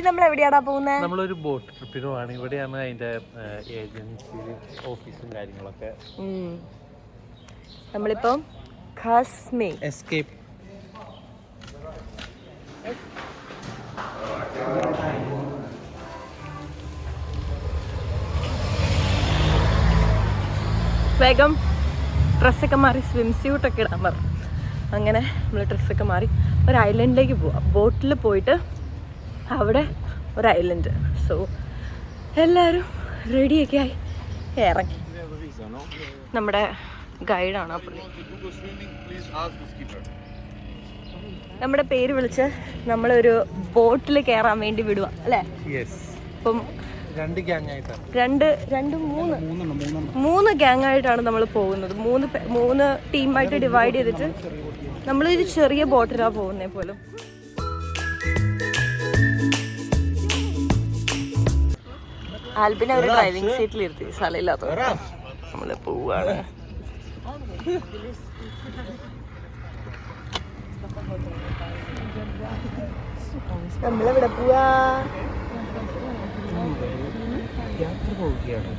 നമ്മൾ എവിടെയാടാ പോകുന്നത്? നമ്മളൊരു ബോട്ട് ട്രിപ്പിന് പോവാണ്. ഇവിടെയാണ് അതിന്റെ ഏജൻസി ഓഫീസും കാര്യങ്ങളൊക്കെ. നമ്മളിപ്പം ഖാസ്മി എസ്കേപ്പ് വേഗം ഡ്രസ്സൊക്കെ മാറി സ്വിം സ്യൂട്ടൊക്കെ ഇടാൻ പറഞ്ഞു. അങ്ങനെ നമ്മൾ ഡ്രസ്സൊക്കെ മാറി ഒരു ഐലൻഡിലേക്ക് പോവാം. ബോട്ടിൽ പോയിട്ട് അവിടെ ഒരു ഐലൻഡ്. സോ എല്ലാവരും റെഡിയൊക്കെ ആയി ഇറങ്ങി. നമ്മുടെ ഗൈഡാണ് ആ പുള്ളി. നമ്മുടെ പേര് വിളിച്ച് നമ്മളൊരു ബോട്ടിൽ കയറാൻ വേണ്ടി വിടുക അല്ലേ? ഇപ്പം മൂന്ന് ഗ്യാങ് ആയിട്ടാണ് നമ്മൾ പോകുന്നത്. മൂന്ന് ടീമായിട്ട് ഡിവൈഡ് ചെയ്തിട്ട് നമ്മളൊരു ചെറിയ ബോട്ടിലാണ് പോകുന്നത് പോലും. ആൽബിനെ ഒരു ഡ്രൈവിംഗ് സീറ്റിൽ ഇരുത്തി, സ്ഥലമില്ലാത്ത നമ്മൾ പോവാണ്. നമ്മളെവിടെ പോവാ? യാത്ര പോവുകയാണ്.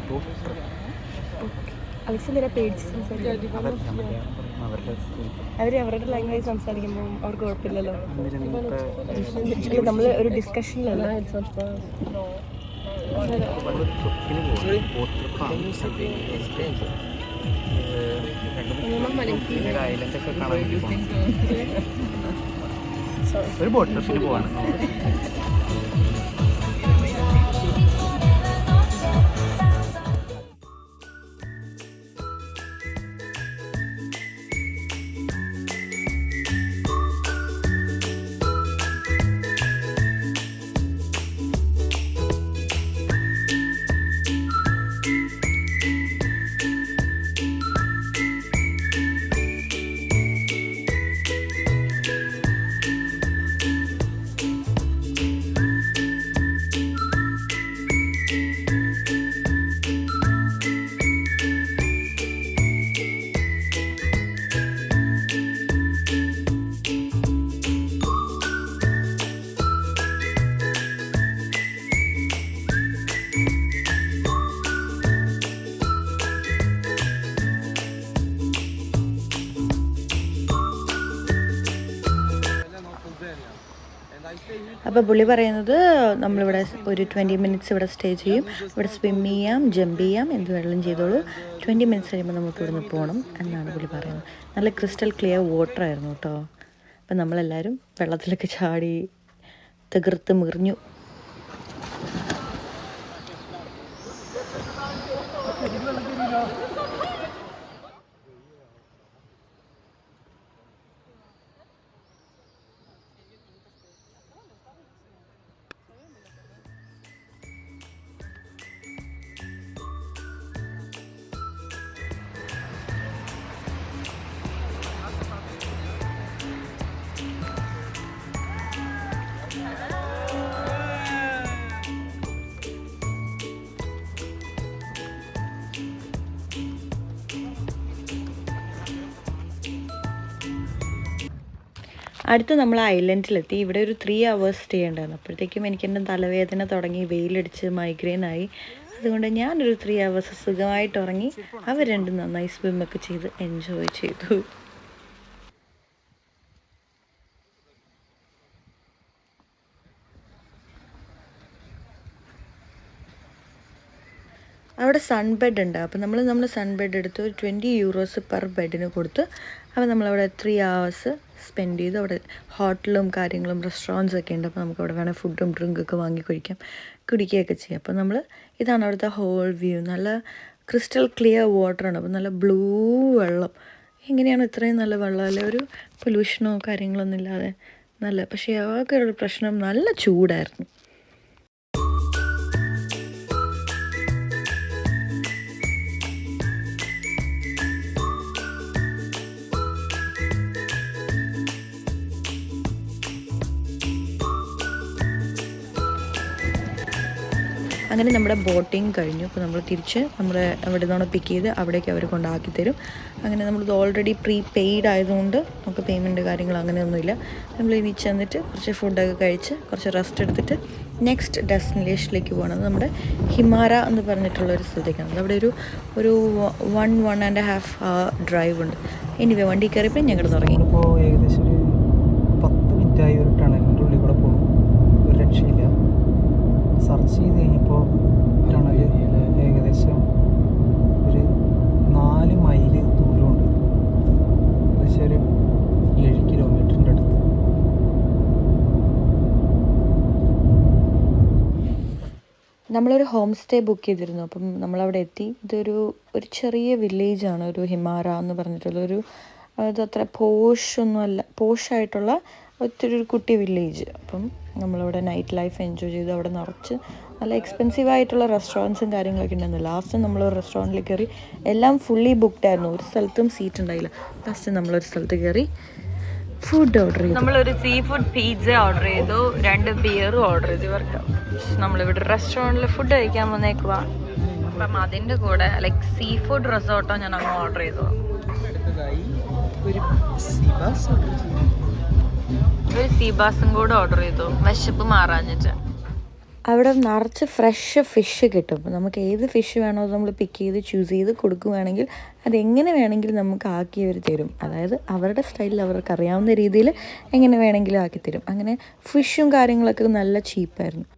അലക്സിനെ പേടിച്ച് സംസാരിക്കും. അവർ അവരുടെ ലാംഗ്വേജ് സംസാരിക്കുമ്പോൾ അവർക്ക് കുഴപ്പമില്ലല്ലോ. നമ്മൾ ഒരു ഡിസ്കഷനിലല്ല. ഒരു ബോട്ട് ട്രിപ്പിന് പോവാണ്. അപ്പോൾ പുള്ളി പറയുന്നത് നമ്മളിവിടെ ഒരു 20 മിനിറ്റ്സ് ഇവിടെ സ്റ്റേ ചെയ്യും. ഇവിടെ സ്വിം ചെയ്യാം, ജമ്പ് ചെയ്യാം, എന്ത് വെള്ളം ചെയ്തോളൂ. 20 മിനിറ്റ്സ് കഴിയുമ്പോൾ നമുക്ക് ഇവിടുന്ന് പോകണം എന്നാണ് പുള്ളി പറയുന്നത്. നല്ല ക്രിസ്റ്റൽ ക്ലിയർ വാട്ടർ ആയിരുന്നു കേട്ടോ. അപ്പം നമ്മളെല്ലാവരും വെള്ളത്തിലൊക്കെ ചാടി തകർത്ത് മുറിഞ്ഞു. അടുത്ത് നമ്മൾ ഐലൻഡിലെത്തി. ഇവിടെ ഒരു 3 hours സ്റ്റേ ഉണ്ടായിരുന്നു. അപ്പോഴത്തേക്കും എനിക്കെൻ്റെ തലവേദന തുടങ്ങി, വെയിലടിച്ച് മൈഗ്രെയിനായി. അതുകൊണ്ട് ഞാനൊരു 3 hours സുഖമായിട്ട് ഉറങ്ങി. അവർ രണ്ടും നന്നായി സ്വിമ്മൊക്കെ ചെയ്ത് എൻജോയ് ചെയ്തു. അവിടെ സൺബെഡ് ഉണ്ട്. അപ്പോൾ നമ്മൾ സൺബെഡ് എടുത്ത് ഒരു 20 euros പെർ ബെഡിന് കൊടുത്ത് അപ്പോൾ നമ്മളവിടെ 3 hours സ്പെൻഡ് ചെയ്തു. അവിടെ ഹോട്ടലും കാര്യങ്ങളും റെസ്റ്റോറൻറ്റ്സ് ഒക്കെ ഉണ്ട്. അപ്പോൾ നമുക്ക് അവിടെ വേണേൽ ഫുഡും ഡ്രിങ്കൊക്കെ വാങ്ങി കുടിക്കുകയൊക്കെ ചെയ്യാം. അപ്പോൾ ഇതാണ് അവിടുത്തെ ഹോൾ വ്യൂ. നല്ല ക്രിസ്റ്റൽ ക്ലിയർ വാട്ടറാണ്. അപ്പോൾ നല്ല ബ്ലൂ വെള്ളം. എങ്ങനെയാണ് ഇത്രയും നല്ല വെള്ളം? അല്ലെ, ഒരു പൊല്യൂഷനോ കാര്യങ്ങളൊന്നും ഇല്ലാതെ നല്ല. പക്ഷേ ആകെ ഒരു പ്രശ്നം, നല്ല ചൂടായിരുന്നു. അങ്ങനെ നമ്മുടെ ബോട്ടിങ് കഴിഞ്ഞു. അപ്പോൾ നമ്മൾ തിരിച്ച് അവിടെ നിന്നാണ് പിക്ക് ചെയ്ത് അവിടേക്ക് അവർ കൊണ്ടാക്കി തരും. അങ്ങനെ നമ്മളിത് ഓൾറെഡി പെയ്ഡ് ആയതുകൊണ്ട് നമുക്ക് പേയ്മെൻറ്റ് കാര്യങ്ങൾ അങ്ങനെയൊന്നുമില്ല. നമ്മൾ ഇനി ചെന്നിട്ട് കുറച്ച് ഫുഡൊക്കെ കഴിച്ച് കുറച്ച് റെസ്റ്റ് എടുത്തിട്ട് നെക്സ്റ്റ് ഡെസ്റ്റിനേഷനിലേക്ക് പോകുന്നത് നമ്മുടെ ഹിമാര എന്ന് പറഞ്ഞിട്ടുള്ളൊരു സ്ഥലത്തേക്കാണ്. അവിടെ ഒരു 1.5 hour ഡ്രൈവ് ഉണ്ട്. എനിവേ വണ്ടി കയറിയപ്പോൾ ഞങ്ങൾ തുടങ്ങി. ഇപ്പോൾ ഏകദേശം ഒരു 10 മിനിറ്റായി ഒരു ടണലിൻ്റെ ഉള്ളിൽ കൂടെ പോകും. ഒരു രക്ഷയില്ല. സെർച്ച് ചെയ്ത് കഴിഞ്ഞപ്പോൾ ടണൽ ഏകദേശം ഒരു 4 മൈല് ദൂരമുണ്ട്. ഏകദേശം ഒരു 7 കിലോമീറ്ററിൻ്റെ അടുത്ത്. നമ്മളൊരു ഹോം സ്റ്റേ ബുക്ക് ചെയ്തിരുന്നു. അപ്പം നമ്മളവിടെ എത്തി. ഇതൊരു ചെറിയ വില്ലേജാണ്, ഒരു ഹിമാര എന്ന് പറഞ്ഞിട്ടുള്ളൊരു, അതത്ര പോഷൊന്നുമല്ല, പോഷായിട്ടുള്ള ഒരു കുട്ടി വില്ലേജ്. അപ്പം നമ്മളവിടെ നൈറ്റ് ലൈഫ് എൻജോയ് ചെയ്തു. അവിടെ നിറച്ച് നല്ല എക്സ്പെൻസീവ് ആയിട്ടുള്ള റെസ്റ്റോറൻറ്റ്സും കാര്യങ്ങളൊക്കെ ഉണ്ടായിരുന്നു. ലാസ്റ്റ് നമ്മളൊരു റെസ്റ്റോറൻറ്റിൽ കയറി. എല്ലാം ഫുള്ളി ബുക്ക്ഡ് ആയിരുന്നു, ഒരു സ്ഥലത്തും സീറ്റ് ഉണ്ടായില്ല. ലാസ്റ്റ് നമ്മളൊരു സ്ഥലത്ത് കയറി ഫുഡ് ഓർഡർ ചെയ്തു. നമ്മളൊരു സീ ഫുഡ് പിസ്സ ഓർഡർ ചെയ്തു, 2 ബിയറും ഓർഡർ ചെയ്തു. ഇവർക്ക് നമ്മളിവിടെ റെസ്റ്റോറൻറ്റിൽ ഫുഡ് കഴിക്കാൻ വന്നേക്കുക. അപ്പം അതിൻ്റെ കൂടെ ലൈക്ക് സീ ഫുഡ് റിസോർട്ടോ ഞാൻ അങ്ങ് ഓർഡർ ചെയ്തു. ഒരു സീബാസും കൂടെ ഓർഡർ ചെയ്തു, വിശപ്പ് മാറാഞ്ഞിട്ട്. അവിടെ നിറച്ച് ഫ്രഷ് ഫിഷ് കിട്ടും. നമുക്ക് ഏത് ഫിഷ് വേണോ അത് നമ്മൾ പിക്ക് ചെയ്ത് ചൂസ് ചെയ്ത് കൊടുക്കുകയാണെങ്കിൽ അതെങ്ങനെ വേണമെങ്കിലും നമുക്ക് ആക്കി അവർ തരും. അതായത് അവരുടെ സ്റ്റൈലിൽ അവർക്ക് അറിയാവുന്ന രീതിയിൽ എങ്ങനെ വേണമെങ്കിലും ആക്കി തരും. അങ്ങനെ ഫിഷും കാര്യങ്ങളൊക്കെ നല്ല ചീപ്പായിരുന്നു.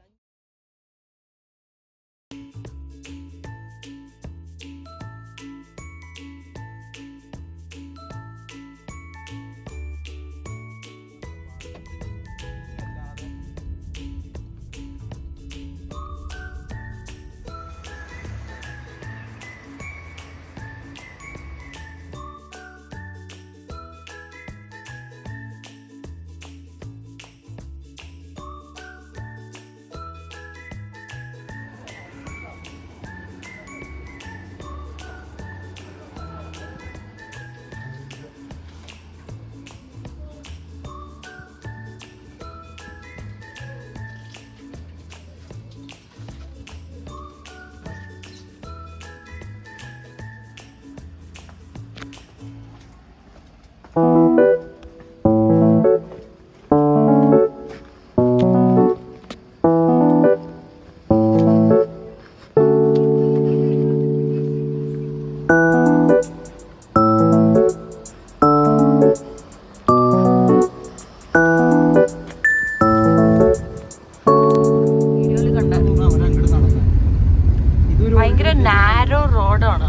ഭയങ്കര നാരോ റോഡാണ്.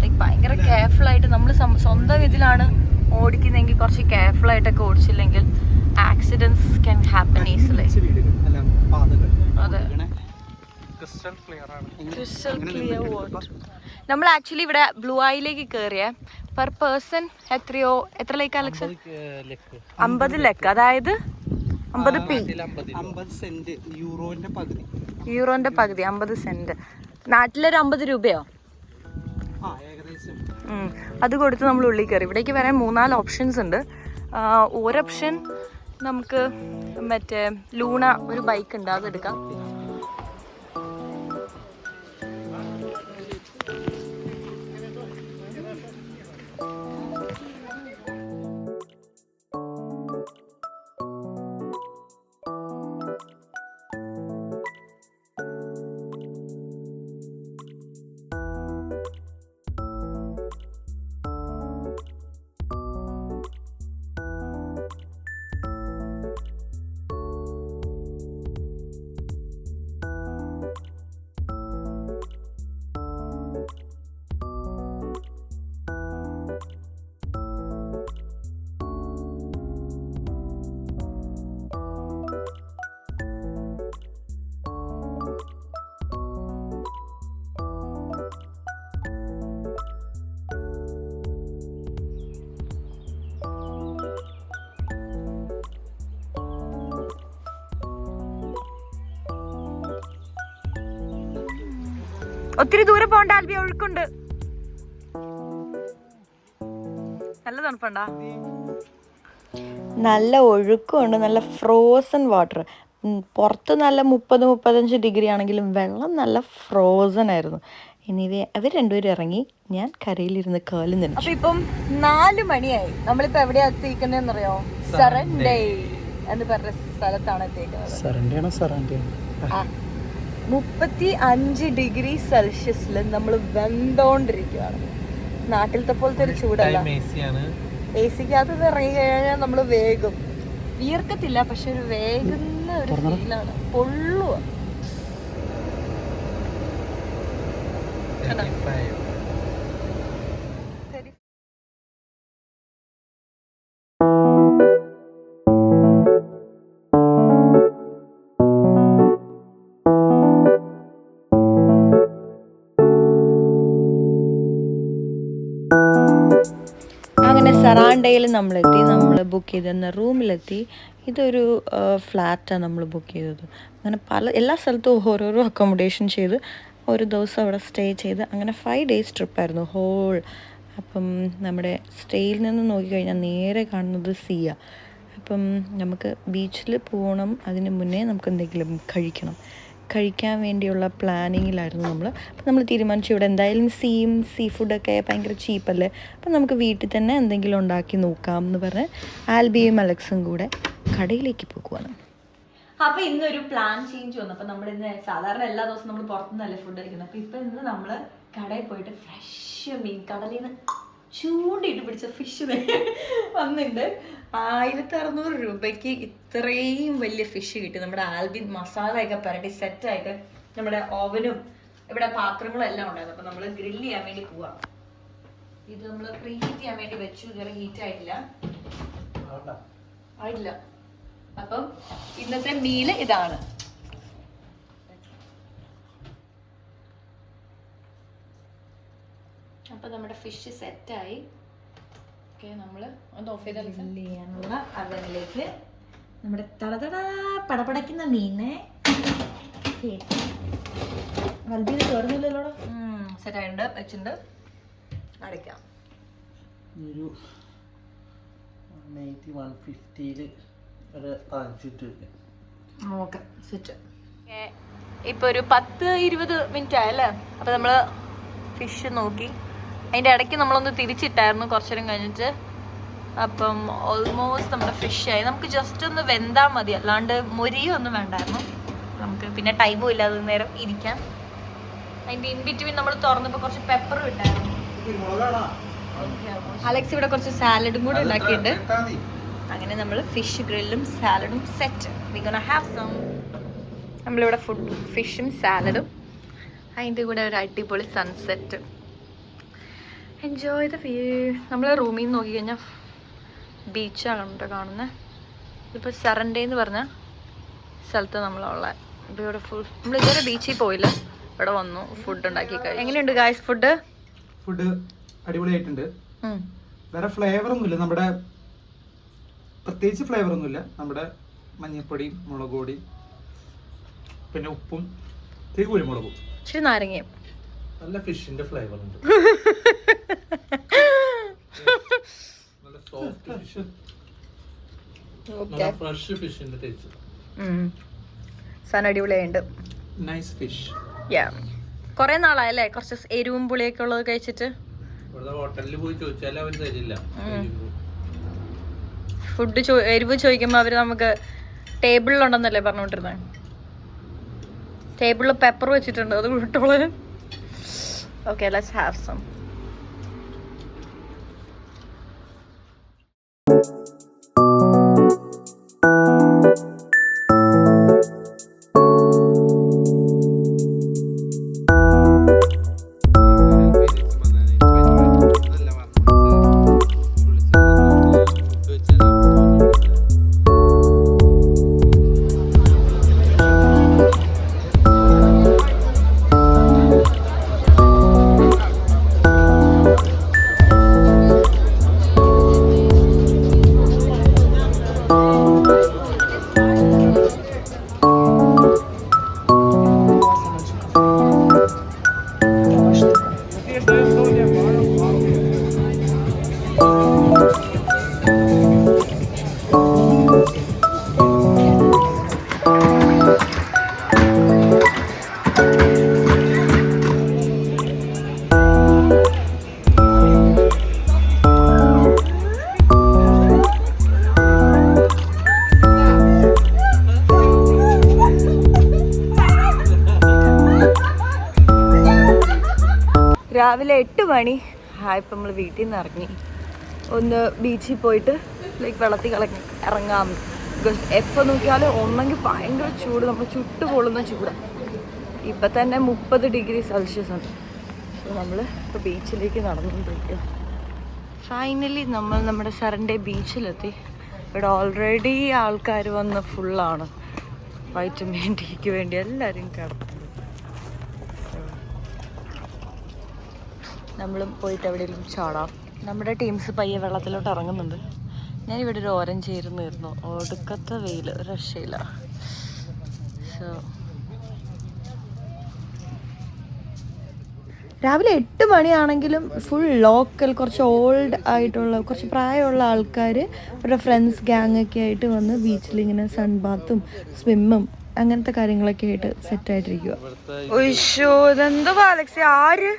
ലൈക്ക് ഭയങ്കര കെയർഫുൾ ആയിട്ട് നമ്മൾ സ്വന്തം ഇതിലാണ് ഓടിക്കുന്നെങ്കിൽ കുറച്ച് കെയർഫുൾ ആയിട്ടൊക്കെ ഓടിച്ചില്ലെങ്കിൽ ആക്സിഡൻസ് ക്യാൻ ഹാപ്പൻ ഈസിലി. അതെ, ക്രിസ്റ്റൽ ക്ലിയർ വാട്ടർ. നമ്മൾ ആക്ച്വലി ഇവിടെ ബ്ലൂ ഐയിലേക്ക് കയറിയ പെർ പേഴ്സൺ എത്ര ലേക്ക് അലക്സ്? 50 ലക്ക്, അതായത് 50 പി, യൂറോന്റെ പകുതി 50 സെന്റ്. നാട്ടിലൊരു 50 രൂപയോ? അത് കൊടുത്ത് നമ്മൾ ഉള്ളിൽ കയറി. ഇവിടേക്ക് വരാൻ 3-4 ഓപ്ഷൻസ് ഉണ്ട്. ഒരു ഓപ്ഷൻ നമുക്ക് മറ്റേ ലൂണ ഒരു ബൈക്ക് ഉണ്ട്, അതെടുക്കാം. ഒത്തിരി ദൂരെ പോണ്ട ആൽബി, ഒഴുക്കുണ്ട്. നല്ല തണുപ്പുണ്ടാ? നല്ല ഒഴുക്കുണ്ട്, നല്ല ഫ്രോസൺ വാട്ടർ. പുറത്ത് നല്ല 30-35 ഡിഗ്രി ആണെങ്കിലും വെള്ളം നല്ല ഫ്രോസൺ ആയിരുന്നു. എനിവേ അവർ രണ്ടുപേരും ഇറങ്ങി, ഞാൻ കരയിലിരുന്ന് കാലും നനച്ചു. അപ്പൊ ഇപ്പം 4 മണിയായി. നമ്മളിപ്പോ എവിടെയാ എത്തിക്കുന്നറിയോ? സെറൻഡേ. എന്ന് പറഞ്ഞ സ്ഥലത്താണ് എത്തിയിരിക്കുന്നത്. സറണ്ടയാണോ സറാണ്ടയാണോ? 35 ഡിഗ്രി സെൽഷ്യസിൽ നമ്മൾ വെന്തോണ്ടിരിക്കുകയാണ്. നാട്ടിലത്തെ പോലത്തെ ഒരു ചൂടല്ല. AC-ക്കകത്ത് ഇറങ്ങി കഴിഞ്ഞാൽ നമ്മൾ വേഗം വിയർക്കത്തില്ല, പക്ഷെ ഒരു വേഗുന്ന ഒരു ഫീലാണ്. പൊള്ളുക. അങ്ങനെ സറാണ്ടയിൽ നമ്മളെത്തി. നമ്മൾ ബുക്ക് ചെയ്തിരുന്ന റൂമിലെത്തി. ഇതൊരു ഫ്ലാറ്റാണ് നമ്മൾ ബുക്ക് ചെയ്തത്. അങ്ങനെ എല്ലാ സ്ഥലത്തും ഓരോരോ അക്കോമഡേഷൻ ചെയ്ത് ഒരു ദിവസം അവിടെ സ്റ്റേ ചെയ്ത് അങ്ങനെ 5 days ട്രിപ്പായിരുന്നു ഹോൾ. അപ്പം നമ്മുടെ സ്റ്റേയിൽ നിന്ന് നോക്കിക്കഴിഞ്ഞാൽ നേരെ കാണുന്നത് സീയാണ്. അപ്പം നമുക്ക് ബീച്ചിൽ പോകണം. അതിന് മുന്നേ നമുക്ക് എന്തെങ്കിലും കഴിക്കാൻ വേണ്ടിയുള്ള പ്ലാനിങ്ങിലായിരുന്നു നമ്മൾ. അപ്പം നമ്മൾ തീരുമാനിച്ചു ഇവിടെ എന്തായാലും സീ ഫുഡൊക്കെ ഭയങ്കര ചീപ്പല്ലേ, അപ്പം നമുക്ക് വീട്ടിൽ തന്നെ എന്തെങ്കിലും ഉണ്ടാക്കി നോക്കാം എന്ന് പറഞ്ഞ് ആൽബിയും അലക്സും കൂടെ കടയിലേക്ക് പോകുവാണ്. അപ്പോൾ ഇന്നൊരു പ്ലാൻ ചേഞ്ച് വന്നു. അപ്പോൾ നമ്മൾ ഇന്ന് സാധാരണ എല്ലാ ദിവസവും നമ്മൾ പുറത്തുനിന്നല്ലേ ഫുഡ് കഴിക്കുന്നത്. അപ്പോൾ ഇപ്പോൾ ഇന്ന് നമ്മൾ കടയിൽ പോയിട്ട് ഫ്രഷ് മീൻ കടലിൽ നിന്ന് ചൂണ്ടിയിട്ട് പിടിച്ച ഫിഷ് വന്നിട്ടുണ്ട്. 1600 രൂപയ്ക്ക് ഇത്രയും വലിയ ഫിഷ് കിട്ടി. നമ്മുടെ ആൽബിൻ മസാലയൊക്കെ പുരട്ടി സെറ്റായിട്ട് നമ്മുടെ ഓവനും ഇവിടെ പാത്രങ്ങളും എല്ലാം ഉണ്ടായിരുന്നു. അപ്പോൾ നമ്മൾ ഗ്രില്ല് ചെയ്യാൻ വേണ്ടി പോവാം. ഇത് നമ്മൾ പ്രീ ഹീറ്റ് ചെയ്യാൻ വേണ്ടി വെച്ചു. ഇതുവരെ ഹീറ്റ് ആയിട്ടില്ല. അപ്പം ഇന്നത്തെ മീല് ഇതാണ്. അപ്പം നമ്മുടെ ഫിഷ് സെറ്റായി. ഓക്കെ, നമ്മൾ ഒന്ന് ഓഫ് ചെയ്ത് ചെയ്യാനുള്ള അവനിലേക്ക് നമ്മുടെ തടതടാ പടപടയ്ക്കുന്ന മീനെ വലുതിന് തുറന്നില്ലല്ലോ. സെറ്റായിട്ടുണ്ട്, വെച്ചിട്ടുണ്ട്. അടയ്ക്കാം. ഒരു 150 നോക്കാം. സെറ്റ്. ഇപ്പൊ ഒരു 10-20 മിനിറ്റ് ആയല്ലേ. അപ്പൊ നമ്മള് ഫിഷ് നോക്കി. അതിന്റെ ഇടയ്ക്ക് നമ്മളൊന്ന് തിരിച്ചിട്ടായിരുന്നു കുറച്ചു നേരം കഴിഞ്ഞിട്ട്. അപ്പം ഓൾമോസ്റ്റ് നമ്മുടെ ഫിഷ് ആയി. നമുക്ക് ജസ്റ്റ് ഒന്ന് വെന്താൽ മതി, അല്ലാണ്ട് മൊരിയൊന്നും വേണ്ടായിരുന്നു. നമുക്ക് പിന്നെ ടൈമും ഇല്ല അത് നേരം ഇരിക്കാൻ. അതിന്റെ ഇൻ ബിറ്റ്വീൻ നമ്മൾ തുറന്നപ്പോൾ കുറച്ച് പെപ്പറും ഇട്ടായിരുന്നു. അലക്സ് ഇവിടെ കുറച്ച് സാലഡും കൂടെ ഉണ്ടാക്കിയിട്ടുണ്ട്. അങ്ങനെ നമ്മൾ ഫിഷ് ഗ്രില്ലും സാലഡും set. We gonna have some. നമ്മളിവിടെ ഫിഷും സാലഡും അതിൻ്റെ കൂടെ ഒരു അടിപൊളി സൺസെറ്റ്. Enjoy the view. നമ്മൾ റൂമിൽ നിന്ന് നോക്കിക്കഴിഞ്ഞാൽ ബീച്ചാണ് കാണുന്നത്. ഇപ്പോൾ സറണ്ടേ എന്ന് പറഞ്ഞ സ്ഥലത്ത് നമ്മളുള്ള ബ്യൂട്ടിഫുൾ. നമ്മൾ ഇതുവരെ ബീച്ചിൽ പോയില്ല, ഇവിടെ വന്നു ഫുഡ് ഉണ്ടാക്കി കഴിച്ചു. എങ്ങനെയുണ്ട് ഗായ്സ് ഫുഡ് അടിപൊളിയായിട്ടുണ്ട്. വേറെ ഫ്ലേവർ ഒന്നുമില്ല, നമ്മുടെ പ്രത്യേകിച്ച് ഫ്ലേവർ ഒന്നുമില്ല. നമ്മുടെ മഞ്ഞൾപ്പൊടിയും മുളക് പൊടിയും പിന്നെ ഉപ്പും കുരുമുളകും ഇച്ചിരി നാരങ്ങയും നല്ല ഫിഷിന്റെ ഫ്ലേവർ ഉണ്ട്. നല്ല സോഫ്റ്റ് ഫിഷ്, നല്ല ഫ്രഷ് ഫിഷിന്റെ ടേസ്റ്റ്. സാധനം അടിപൊളിയായിട്ടുണ്ട്. Nice fish. കുറെ നാളായല്ലേ കുറച്ച് എരിവും പുളിയൊക്കെ ഉള്ളത് കഴിച്ചിട്ട്. ഹോട്ടലിൽ പോയി ചോദിച്ചാൽ അവർ തരില്ല. ഫുഡ് എരിവ് ചോദിക്കുമ്പോൾ അവർ നമുക്ക് ടേബിളിലുണ്ടെന്നല്ലേ പറഞ്ഞുകൊണ്ടിരുന്നത്. ടേബിളിൽ പെപ്പർ വെച്ചിട്ടുണ്ട്, അത് വിട്ടോളൂ. Okay, let's have some. രാവിലെ 8 മണി ആയപ്പോൾ നമ്മൾ വീട്ടിൽ നിന്ന് ഇറങ്ങി. ഒന്ന് ബീച്ചിൽ പോയിട്ട് ലൈക്ക് വെള്ളത്തിൽ ഇറങ്ങാം. ബിക്കോസ് എപ്പോൾ നോക്കിയാലും ഒന്നെങ്കിൽ ഭയങ്കര ചൂട്, നമ്മൾ ചുട്ടു പൊള്ളുന്ന ചൂടാണ്. ഇപ്പം തന്നെ 30 ഡിഗ്രി സെൽഷ്യസ് ഉണ്ട്. സോ നമ്മൾ ഇപ്പോൾ ബീച്ചിലേക്ക് നടന്നുകൊണ്ടിരിക്കുക. ഫൈനലി നമ്മൾ നമ്മുടെ സറണ്ടേ ബീച്ചിലെത്തി. ഇവിടെ ഓൾറെഡി ആൾക്കാർ വന്ന് ഫുള്ളാണ്. വൈറ്റമിൻ ഡിക്ക് വേണ്ടി എല്ലാവരും കിടക്കുന്നു. നമ്മളും പോയിട്ട് എവിടെയെങ്കിലും ചാടാം. നമ്മുടെ ടീംസ് പയ്യെ വെള്ളത്തിലോട്ട് ഇറങ്ങുന്നുണ്ട്. ഞാനിവിടെ ഒരു ഓരം ചേർന്നിരുന്നു. ഒടുക്കത്തെ വെയിൽ, രക്ഷയില്ല. സോ രാവിലെ 8 മണിയാണെങ്കിലും ഫുൾ ലോക്കൽ, കുറച്ച് ഓൾഡ് ആയിട്ടുള്ള, കുറച്ച് പ്രായമുള്ള ആൾക്കാർ അവരുടെ ഫ്രണ്ട്സ് ഗ്യാങ്ങൊക്കെ ആയിട്ട് വന്ന് ബീച്ചിൽ ഇങ്ങനെ സൺ ബാത്തും സ്വിമ്മും അങ്ങനത്തെ കാര്യങ്ങളൊക്കെ ആയിട്ട് സെറ്റായിട്ടിരിക്കുക. ഒയ്യോ, ഇതെന്തോ അലക്സി, ആര്?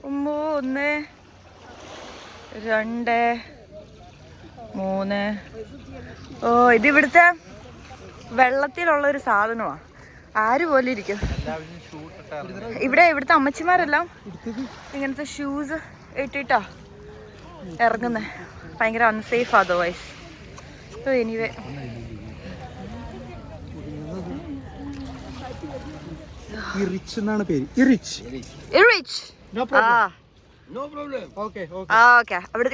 1 2 3. ഓ, ഇതിവിടുത്തെ വെള്ളത്തിലുള്ളൊരു സാധനമാണ്. ആര് പോലെ ഇരിക്കും. ഇവിടുത്തെ അമ്മച്ചിമാരെല്ലാം ഇങ്ങനത്തെ ഷൂസ് ഇട്ടിട്ടാ ഇറങ്ങുന്നത്. ഭയങ്കര അൺസേഫ് അതർവൈസ്. സോ എനിവേ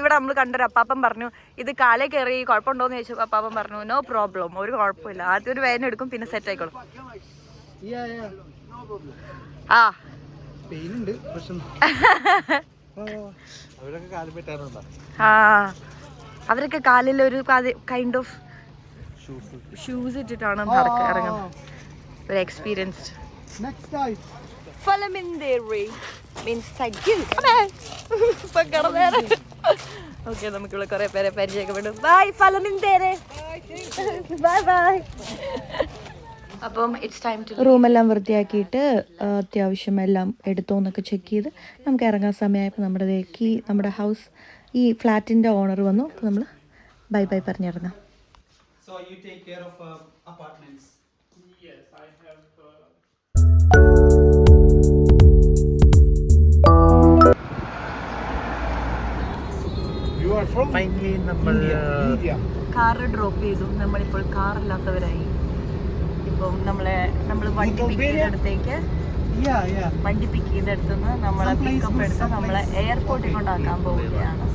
ഇവിടെ നമ്മൾ കണ്ടൊരു അപ്പാപ്പൻ പറഞ്ഞു ഇത് കാലേ കയറി കുഴപ്പമുണ്ടോന്ന് ചോദിച്ചു. അപ്പാപ്പൻ പറഞ്ഞു നോ പ്രോബ്ലം, ഒരു കുഴപ്പമില്ല. ആദ്യം ഒരു വേദന എടുക്കും, പിന്നെ സെറ്റ് ആയിക്കോളും. അവരൊക്കെ കാലിൽ ഒരു കൈൻഡ് ഓഫ് ഷൂസ് ഇട്ടിട്ടാണ് ഇറങ്ങുന്നത്. ഒരു എക്സ്പീരിയൻസ്ഡ്. ഓക്കെ, നമുക്കുള്ള കുറെ പേരെ പരിചയപ്പെടും. ബൈ ഫലമിന്തേരെ, ബൈ ബൈ. അപ്പം ഇറ്റ്സ് ടൈം ടു റൂമെല്ലാം വൃത്തിയാക്കിയിട്ട് അത്യാവശ്യം എല്ലാം എടുത്തോന്നൊക്കെ ചെക്ക് ചെയ്ത് നമുക്ക് ഇറങ്ങാൻ സമയമായപ്പോൾ നമ്മുടെ ഹൗസ് ഈ ഫ്ലാറ്റിൻ്റെ ഓണർ വന്നു. അപ്പോൾ നമ്മൾ ബൈ ബൈ പറഞ്ഞിറങ്ങാം. So you take care of apartments? Yes, I have. You are from? Finally, നമ്മൾ കാർ ഡ്രോപ്പ് ചെയ്തു. നമ്മളിപ്പോൾ കാറില്ലാത്തവരായി. ഇപ്പം നമ്മൾ വണ്ടി പിക്ക് ചെയ്തെടുത്തേക്ക് വണ്ടി പിക്ക് ചെയ്തെടുത്തുനിന്ന് നമ്മളെ പിക്കപ്പ് എടുത്ത് നമ്മളെ എയർപോർട്ടിൽ കൊണ്ടാക്കാൻ പോവുകയാണ്.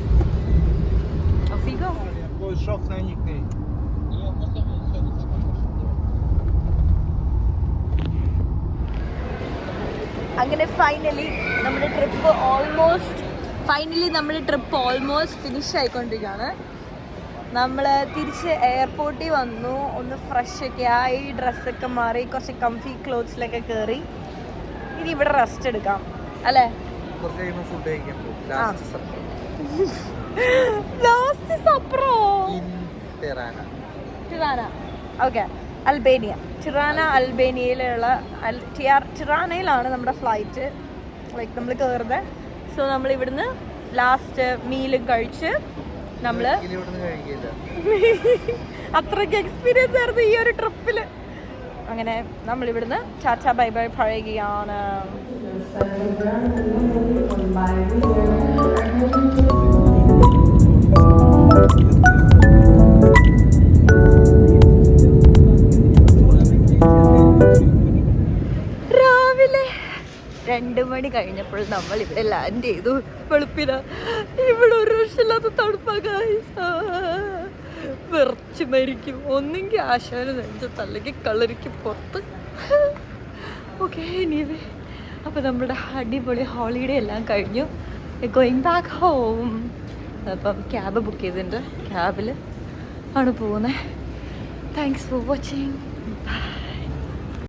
അങ്ങനെ ഫൈനലി നമ്മുടെ ട്രിപ്പ് ഓൾമോസ്റ്റ് ഫിനിഷ് ആയിക്കൊണ്ടിരിക്കുകയാണ്. നമ്മൾ തിരിച്ച് എയർപോർട്ടിൽ വന്നു. ഒന്ന് ഫ്രഷൊക്കെ ആയി, ഡ്രസ്സൊക്കെ മാറി, കുറച്ച് കംഫി ക്ലോത്ത്സിലൊക്കെ കയറി. ഇനി ഇവിടെ റെസ്റ്റ് എടുക്കാം അല്ലേ? ലാസ്റ്റ് സപ്രോ ടിറാന. Okay, Albania. ടിറാനയിലാണ് നമ്മുടെ ഫ്ലൈറ്റ്. ലൈക്ക് നമ്മൾ കയറുന്നത്. സോ നമ്മൾ ഇവിടുന്ന് ലാസ്റ്റ് മീലും കഴിച്ച് നമ്മള് അത്രയ്ക്ക് എക്സ്പീരിയൻസ് ആയിരുന്നു ഈ ഒരു ട്രിപ്പില്. അങ്ങനെ നമ്മൾ ഇവിടുന്ന് ചാച്ചാ ബൈ ബൈ പറയുകയാണ്. രാവിലെ 2 മണി കഴിഞ്ഞപ്പോൾ നമ്മൾ ഇവിടെ ലാൻഡ് ചെയ്തു. വെളുപ്പിന ഇവിടെ ഒരു രക്ഷയില്ലാത്ത തണുപ്പാകാൻ വിറച്ച് മരിക്കും. ഒന്നെങ്കിൽ ആശാന് നെഞ്ചത്ത്, അല്ലെങ്കിൽ കളരിക്ക് പുറത്ത്. ഓക്കെ, എനിവേ, അപ്പോൾ നമ്മുടെ അടിപൊളി ഹോളിഡേ എല്ലാം കഴിഞ്ഞു. Going back home. അപ്പം ക്യാബ് ബുക്ക് ചെയ്തിട്ടുണ്ട്. ക്യാബിൽ ആണ് പോകുന്നത്. Thanks for watching. ബൈ.